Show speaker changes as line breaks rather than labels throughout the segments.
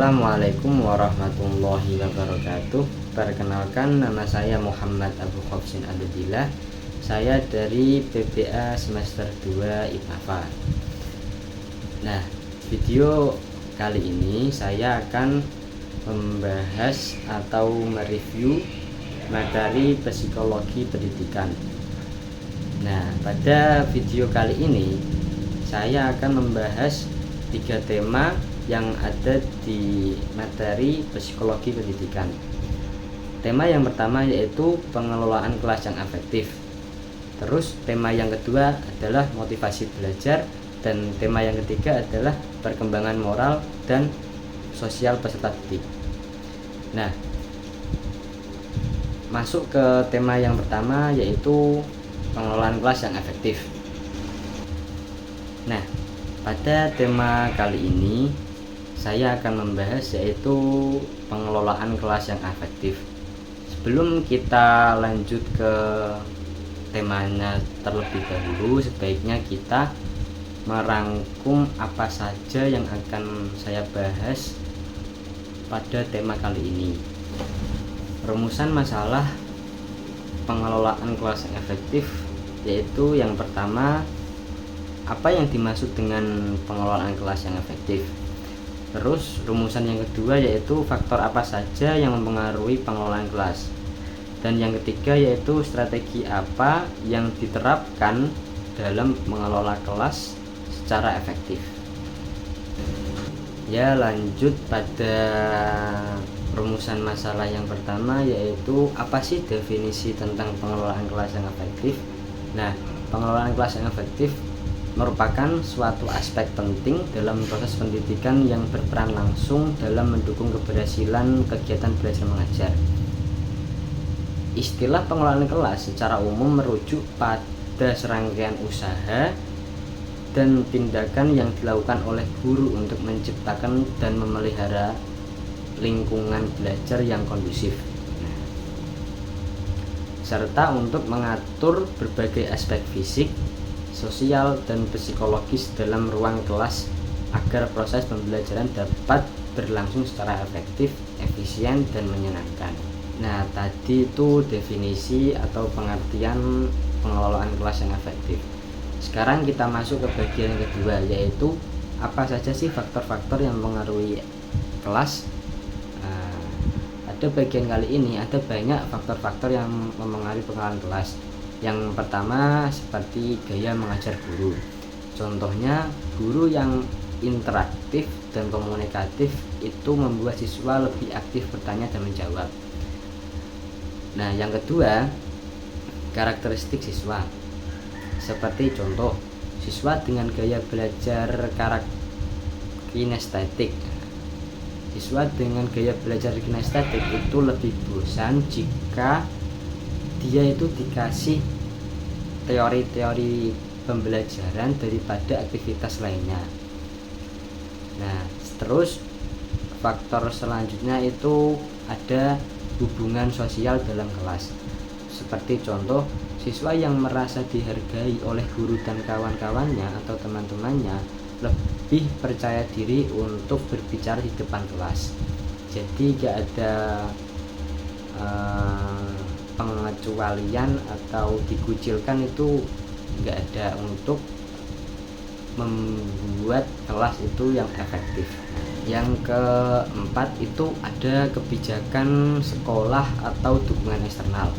Assalamualaikum warahmatullahi wabarakatuh. Perkenalkan, nama saya Muhammad Abu Khofsin Abdillah. Saya dari PPA semester 2 IPAFA. Nah, video kali ini saya akan membahas atau mereview materi psikologi pendidikan. Nah, pada video kali ini saya akan membahas 3 tema yang ada di materi psikologi pendidikan. Tema yang pertama yaitu pengelolaan kelas yang efektif. Terus tema yang kedua adalah motivasi belajar, dan tema yang ketiga adalah perkembangan moral dan sosial peserta didik. Nah, masuk ke tema yang pertama yaitu pengelolaan kelas yang efektif. Nah, pada tema kali ini saya akan membahas yaitu pengelolaan kelas yang efektif. Sebelum kita lanjut ke temanya terlebih dahulu, sebaiknya kita merangkum apa saja yang akan saya bahas pada tema kali ini. Rumusan masalah pengelolaan kelas yang efektif yaitu yang pertama, apa yang dimaksud dengan pengelolaan kelas yang efektif. Terus rumusan yang kedua yaitu faktor apa saja yang mempengaruhi pengelolaan kelas. Dan yang ketiga yaitu strategi apa yang diterapkan dalam mengelola kelas secara efektif. Ya, lanjut pada rumusan masalah yang pertama yaitu apa sih definisi tentang pengelolaan kelas yang efektif. Nah, pengelolaan kelas yang efektif merupakan suatu aspek penting dalam proses pendidikan yang berperan langsung dalam mendukung keberhasilan kegiatan belajar mengajar. Istilah pengelolaan kelas secara umum merujuk pada serangkaian usaha dan tindakan yang dilakukan oleh guru untuk menciptakan dan memelihara lingkungan belajar yang kondusif, serta untuk mengatur berbagai aspek fisik, sosial, dan psikologis dalam ruang kelas agar proses pembelajaran dapat berlangsung secara efektif, efisien, dan menyenangkan. Nah, tadi itu definisi atau pengertian pengelolaan kelas yang efektif. Sekarang kita masuk ke bagian yang kedua, yaitu apa saja sih faktor-faktor yang mempengaruhi kelas. Pada bagian kali ini ada banyak faktor-faktor yang mempengaruhi pengelolaan kelas. Yang pertama seperti gaya mengajar guru. Contohnya, guru yang interaktif dan komunikatif itu membuat siswa lebih aktif bertanya dan menjawab. Nah, yang kedua, karakteristik siswa. Seperti contoh, siswa dengan gaya belajar kinestetik. Siswa dengan gaya belajar kinestetik itu lebih bosan jika dia itu dikasih teori-teori pembelajaran daripada aktivitas lainnya. Nah, terus faktor selanjutnya itu ada hubungan sosial dalam kelas. Seperti contoh, siswa yang merasa dihargai oleh guru dan kawan-kawannya atau teman-temannya lebih percaya diri untuk berbicara di depan kelas. Jadi gak ada pengecualian atau dikucilkan, itu enggak ada, untuk membuat kelas itu yang efektif. Yang keempat itu ada kebijakan sekolah atau dukungan eksternal.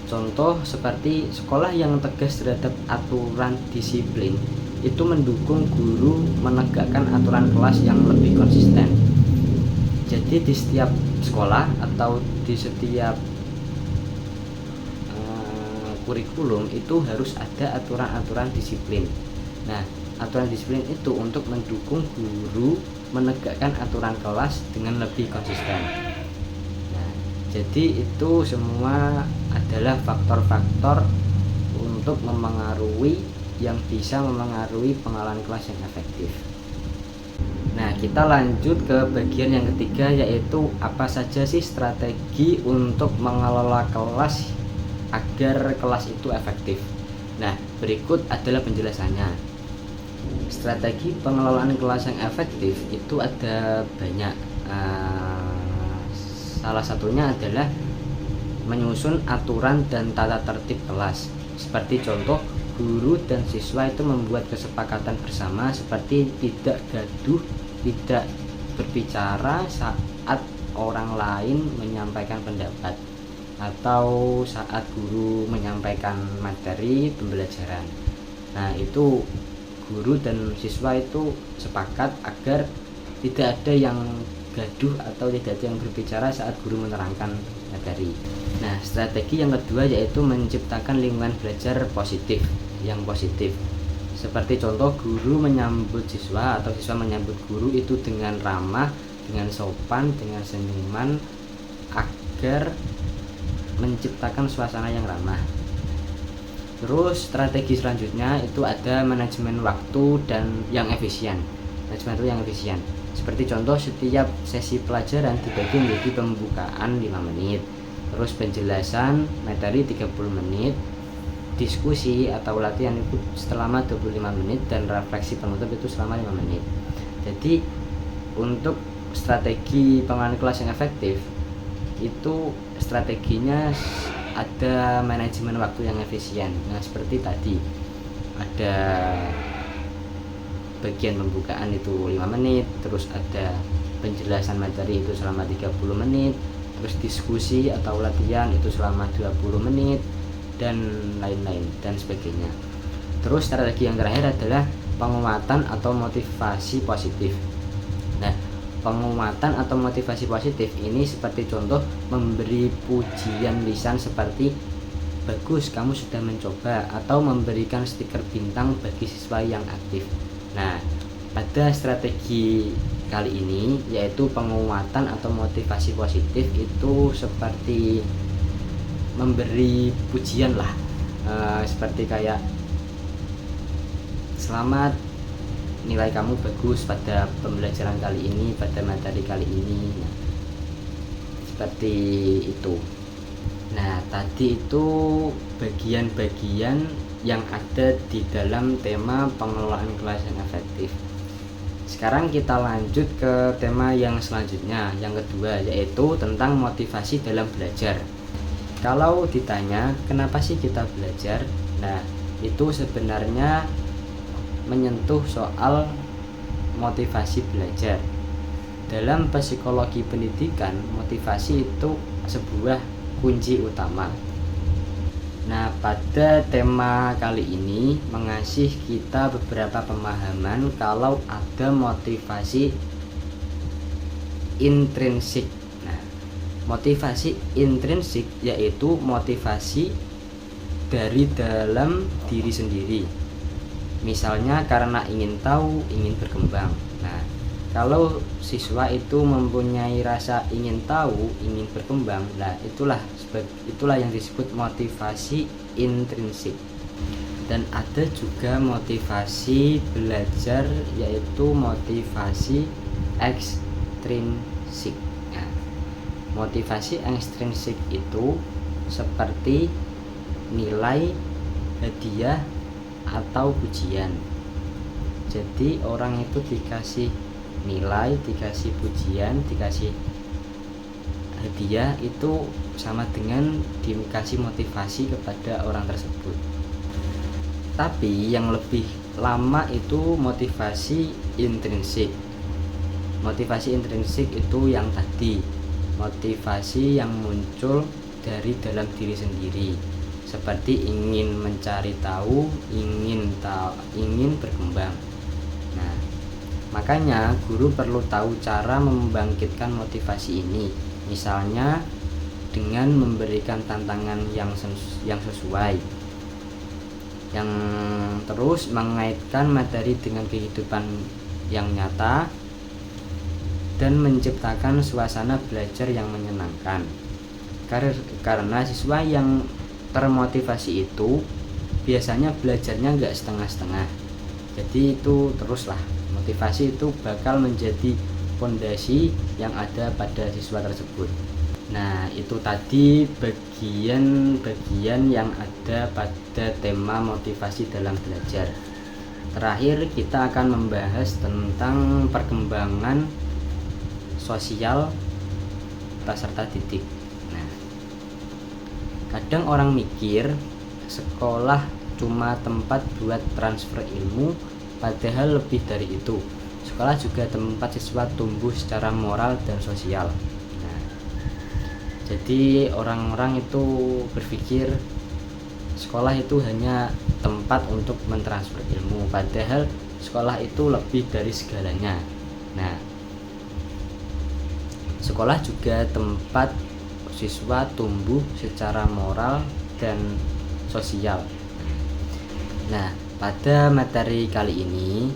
Contoh seperti sekolah yang tegas terhadap aturan disiplin itu mendukung guru menegakkan aturan kelas yang lebih konsisten. Jadi di setiap sekolah atau di setiap kurikulum itu harus ada aturan-aturan disiplin. Nah, aturan disiplin itu untuk mendukung guru menegakkan aturan kelas dengan lebih konsisten. Nah, jadi itu semua adalah faktor-faktor untuk yang bisa memengaruhi pengelolaan kelas yang efektif. Nah, kita lanjut ke bagian yang ketiga yaitu apa saja sih strategi untuk mengelola kelas agar kelas itu efektif. Nah, berikut adalah penjelasannya. Strategi pengelolaan kelas yang efektif itu ada banyak. Salah satunya adalah menyusun aturan dan tata tertib kelas. Seperti contoh, guru dan siswa itu membuat kesepakatan bersama seperti tidak gaduh, tidak berbicara saat orang lain menyampaikan pendapat, atau saat guru menyampaikan materi pembelajaran. Nah, itu guru dan siswa itu sepakat agar tidak ada yang gaduh atau tidak ada yang berbicara saat guru menerangkan materi. Nah, strategi yang kedua yaitu menciptakan lingkungan belajar yang positif. Seperti contoh, guru menyambut siswa atau siswa menyambut guru itu dengan ramah, dengan sopan, dengan senyuman, agar menciptakan suasana yang ramah. Terus strategi selanjutnya itu ada manajemen waktu dan yang efisien. Manajemen waktu yang efisien. Seperti contoh, setiap sesi pelajaran dibagi menjadi pembukaan 5 menit, terus penjelasan materi 30 menit, diskusi atau latihan itu selama 25 menit, dan refleksi penutup itu selama 5 menit. Jadi untuk strategi pengelolaan kelas yang efektif itu strateginya ada manajemen waktu yang efisien. Nah, seperti tadi ada bagian pembukaan itu 5 menit, terus ada penjelasan materi itu selama 30 menit, terus diskusi atau latihan itu selama 20 menit, dan lain-lain dan sebagainya. Terus strategi yang terakhir adalah penguatan atau motivasi positif. Nah, penguatan atau motivasi positif ini seperti contoh memberi pujian lisan seperti bagus kamu sudah mencoba, atau memberikan stiker bintang bagi siswa yang aktif. Nah, pada strategi kali ini yaitu penguatan atau motivasi positif itu seperti memberi pujian lah, seperti kayak selamat, nilai kamu bagus pada pembelajaran kali ini, pada materi kali ini. Nah, seperti itu. Nah, tadi itu bagian-bagian yang ada di dalam tema pengelolaan kelas yang efektif. Sekarang kita lanjut ke tema yang selanjutnya, yang kedua, yaitu tentang motivasi dalam belajar. Kalau ditanya kenapa sih kita belajar, nah itu sebenarnya menyentuh soal motivasi belajar. Dalam psikologi pendidikan, motivasi itu sebuah kunci utama. Nah, pada tema kali ini mengasih kita beberapa pemahaman kalau ada motivasi intrinsik. Nah, motivasi intrinsik yaitu motivasi dari dalam diri sendiri. Misalnya karena ingin tahu, ingin berkembang. Nah, kalau siswa itu mempunyai rasa ingin tahu, ingin berkembang, nah itulah yang disebut motivasi intrinsik. Dan ada juga motivasi belajar yaitu motivasi ekstrinsik. Nah, motivasi ekstrinsik itu seperti nilai, hadiah, atau pujian. Jadi orang itu dikasih nilai, dikasih pujian, dikasih hadiah, itu sama dengan dikasih motivasi kepada orang tersebut. Tapi yang lebih lama itu motivasi intrinsik. Motivasi intrinsik itu yang tadi, motivasi yang muncul dari dalam diri sendiri, seperti ingin mencari tahu, ingin berkembang. Nah, makanya guru perlu tahu cara membangkitkan motivasi ini, misalnya dengan memberikan tantangan yang sesuai, yang terus mengaitkan materi dengan kehidupan yang nyata, dan menciptakan suasana belajar yang menyenangkan. Karena siswa yang termotivasi itu biasanya belajarnya nggak setengah-setengah. Jadi itu teruslah, motivasi itu bakal menjadi fondasi yang ada pada siswa tersebut. Nah, itu tadi bagian-bagian yang ada pada tema motivasi dalam belajar. Terakhir kita akan membahas tentang perkembangan sosial peserta didik. Nah, kadang orang mikir sekolah cuma tempat buat transfer ilmu, padahal lebih dari itu. Sekolah juga tempat siswa tumbuh secara moral dan sosial. Nah, jadi orang-orang itu berpikir sekolah itu hanya tempat untuk mentransfer ilmu, padahal sekolah itu lebih dari segalanya. Nah, sekolah juga tempat siswa tumbuh secara moral dan sosial. Nah, pada materi kali ini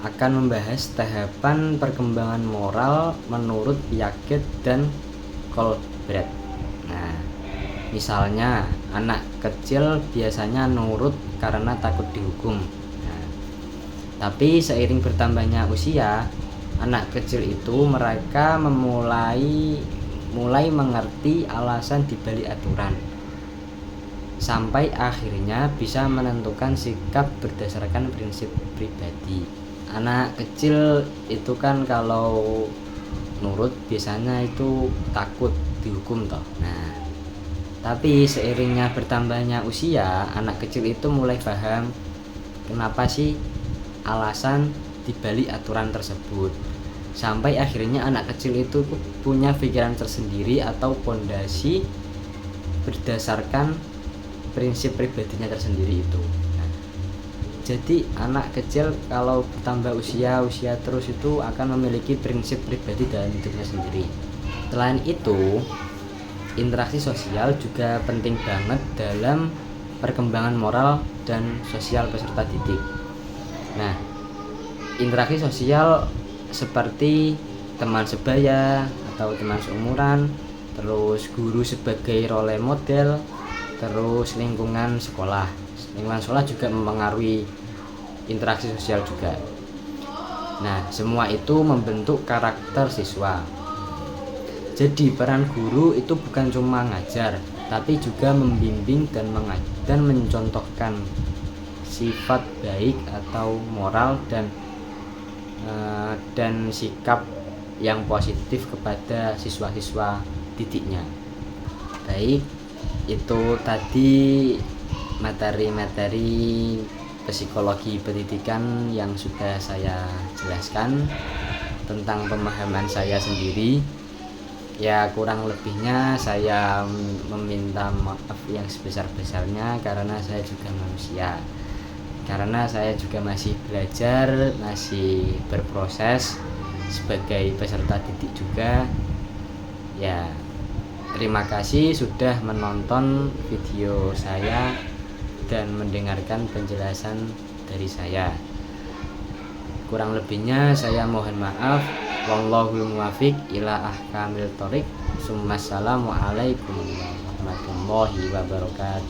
akan membahas tahapan perkembangan moral menurut Piaget dan Colbert. Nah, misalnya anak kecil biasanya nurut karena takut dihukum. Nah, tapi seiring bertambahnya usia, anak kecil itu mereka mulai mengerti alasan dibalik aturan, sampai akhirnya bisa menentukan sikap berdasarkan prinsip pribadi. Anak kecil itu kan kalau nurut biasanya itu takut dihukum toh. Nah, tapi seiringnya bertambahnya usia, anak kecil itu mulai paham kenapa sih alasan dibalik aturan tersebut, sampai akhirnya anak kecil itu punya pikiran tersendiri atau pondasi berdasarkan prinsip pribadinya tersendiri itu. Nah, jadi anak kecil kalau bertambah usia terus itu akan memiliki prinsip pribadi dalam hidupnya sendiri. Selain itu, interaksi sosial juga penting banget dalam perkembangan moral dan sosial peserta didik. Nah, interaksi sosial seperti teman sebaya atau teman seumuran, terus guru sebagai role model, terus lingkungan sekolah juga mempengaruhi interaksi sosial juga. Nah, semua itu membentuk karakter siswa. Jadi peran guru itu bukan cuma ngajar, tapi juga membimbing dan mencontohkan sifat baik atau moral dan sikap yang positif kepada siswa-siswa didiknya. Baik, itu tadi materi-materi psikologi pendidikan yang sudah saya jelaskan tentang pemahaman saya sendiri. Ya, kurang lebihnya saya meminta maaf yang sebesar-besarnya karena saya juga manusia. Karena saya juga masih belajar, masih berproses sebagai peserta didik juga. Ya, terima kasih sudah menonton video saya dan mendengarkan penjelasan dari saya. Kurang lebihnya saya mohon maaf. Wallahul muwaffiq ila ahkamil thoriq. Assalamualaikum warahmatullahi wabarakatuh.